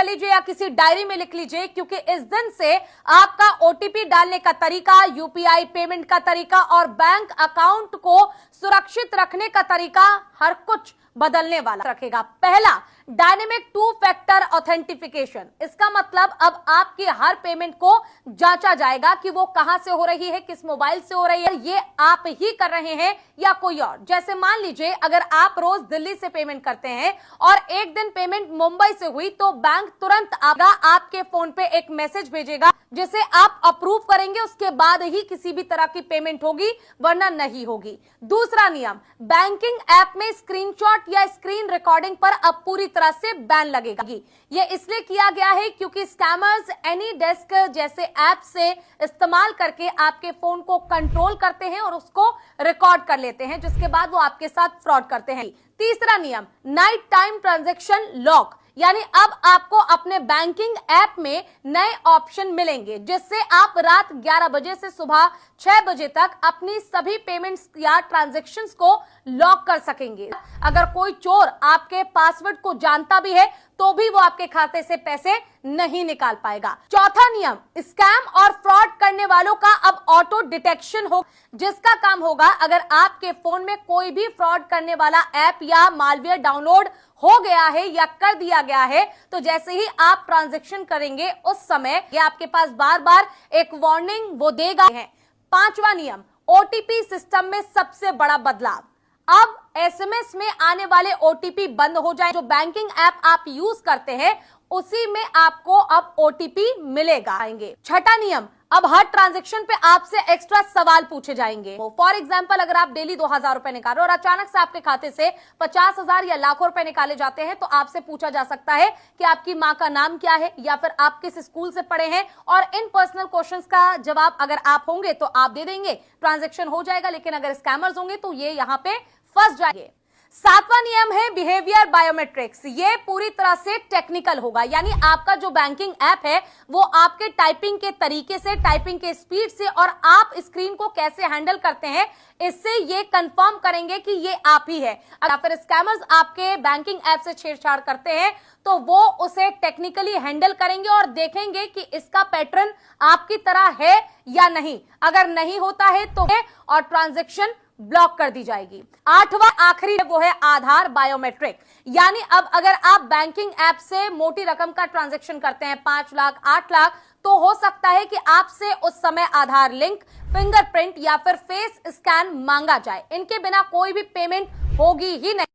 कर लीजिए या किसी डायरी में लिख लीजिए, क्योंकि इस दिन से आपका ओटीपी डालने का तरीका, यूपीआई पेमेंट का तरीका और बैंक अकाउंट को सुरक्षित रखने का तरीका हर कुछ बदलने वाला रखेगा। पहला, डायनेमिक 2 फैक्टर ऑथेंटिफिकेशन। इसका मतलब अब आपकी हर पेमेंट को जांचा जाएगा कि वो कहां से हो रही है, किस मोबाइल से हो रही है, ये आप ही कर रहे हैं या कोई और। जैसे मान लीजिए अगर आप रोज दिल्ली से पेमेंट करते हैं और एक दिन पेमेंट मुंबई से हुई तो बैंक तुरंत आपके फोन पे एक मैसेज भेजेगा जिसे आप अप्रूव करेंगे, उसके बाद ही किसी भी तरह की पेमेंट होगी, वरना नहीं होगी। दूसरा नियम, बैंकिंग ऐप में स्क्रीनशॉट या स्क्रीन रिकॉर्डिंग पर अब पूरी तरह से बैन लगेगा। यह इसलिए किया गया है क्योंकि स्कैमर्स एनी डेस्क जैसे ऐप से इस्तेमाल करके आपके फोन को कंट्रोल करते हैं और उसको रिकॉर्ड कर लेते हैं, जिसके बाद वो आपके साथ फ्रॉड करते हैं। तीसरा नियम, नाइट टाइम ट्रांजैक्शन लॉक, यानी अब आपको अपने बैंकिंग ऐप में नए ऑप्शन मिलेंगे जिससे आप रात 11 बजे से सुबह 6 बजे तक अपनी सभी पेमेंट्स या ट्रांजैक्शंस को लॉक कर सकेंगे। अगर कोई चोर आपके पासवर्ड को जानता भी है तो भी वो आपके खाते से पैसे नहीं निकाल पाएगा। चौथा नियम, स्कैम और फ्रॉड करने वालों का अब ऑटो डिटेक्शन हो, जिसका काम होगा अगर आपके फोन में कोई भी फ्रॉड करने वाला ऐप या मालवेयर डाउनलोड हो गया है या कर दिया गया है तो जैसे ही आप ट्रांजैक्शन करेंगे उस समय ये आपके पास बार बार एक वार्निंग वो देगा है। पांचवा नियम, ओटीपी सिस्टम में सबसे बड़ा बदलाव, अब एसएमएस में आने वाले ओटीपी बंद हो जाए। जो बैंकिंग ऐप आप यूज करते हैं उसी में आपको अब ओटीपी मिलेगा। छठा नियम, अब हर ट्रांजैक्शन पे आपसे एक्स्ट्रा सवाल पूछे जाएंगे। फॉर एग्जांपल अगर आप डेली 2000 रुपए निकाल रहे हो और अचानक से आपके खाते से 50,000 या लाखों रुपए निकाले जाते हैं तो आपसे पूछा जा सकता है कि आपकी मां का नाम क्या है या फिर आप किस स्कूल से पढ़े हैं, और इन पर्सनल क्वेश्चंस का जवाब अगर आप होंगे तो आप दे देंगे, ट्रांजैक्शन हो जाएगा। लेकिन अगर स्कैमर्स होंगे तो ये यहां पे फंस जाएंगे। सातवां नियम है बिहेवियर बायोमेट्रिक्स। ये पूरी तरह से टेक्निकल होगा, यानी आपका जो बैंकिंग ऐप है वो आपके टाइपिंग के तरीके से, टाइपिंग के स्पीड से और आप स्क्रीन को कैसे हैंडल करते हैं इससे ये कंफर्म करेंगे कि ये आप ही है। अगर फिर स्कैमर्स आपके बैंकिंग ऐप से छेड़छाड़ करते हैं तो वो उसे टेक्निकली हैंडल करेंगे और देखेंगे कि इसका पैटर्न आपकी तरह है या नहीं। अगर नहीं होता है तो और ट्रांजैक्शन ब्लॉक कर दी जाएगी। आठवां आखिरी वो है आधार बायोमेट्रिक, यानी अब अगर आप बैंकिंग ऐप से मोटी रकम का ट्रांजैक्शन करते हैं 5 लाख 8 लाख तो हो सकता है कि आपसे उस समय आधार लिंक, फिंगरप्रिंट या फिर फेस स्कैन मांगा जाए। इनके बिना कोई भी पेमेंट होगी ही नहीं।